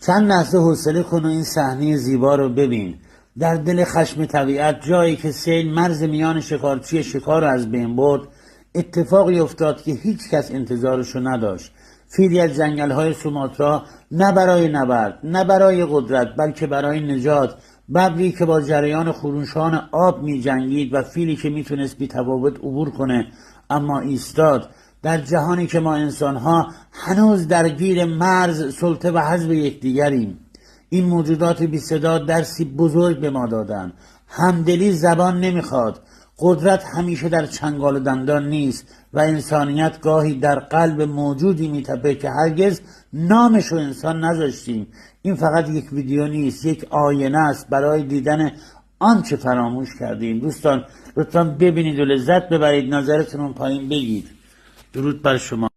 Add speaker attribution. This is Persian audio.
Speaker 1: چند لحظه حوصله کن و این صحنه زیبا رو ببین. در دل خشم طبیعت، جایی که سیل مرز میان شکارچی شکار رو از بین برد، اتفاقی افتاد که هیچ کس انتظارشو نداشت. فیلی از جنگل‌های سوماترا نه برای نبرد، نه برای قدرت، بلکه برای نجات، ببری که با جریان خروشان آب می جنگید و فیلی که میتونست بی تفاوت عبور کنه اما ایستاد. در جهانی که ما انسان‌ها هنوز درگیر مرز، سلطه و حذف یکدیگریم، این موجودات بی صدا درسی بزرگ به ما دادن. همدلی زبان نمیخواد، قدرت همیشه در چنگال و دندان نیست و انسانیت گاهی در قلب موجودی میتپه که هرگز نامشو انسان نذاشتیم. این فقط یک ویدیو نیست، یک آینه است برای دیدن آنچه فراموش کردیم. دوستان لطفا ببینید و لذت ببرید، نظرتون اون پایین بگید. درود بر شما.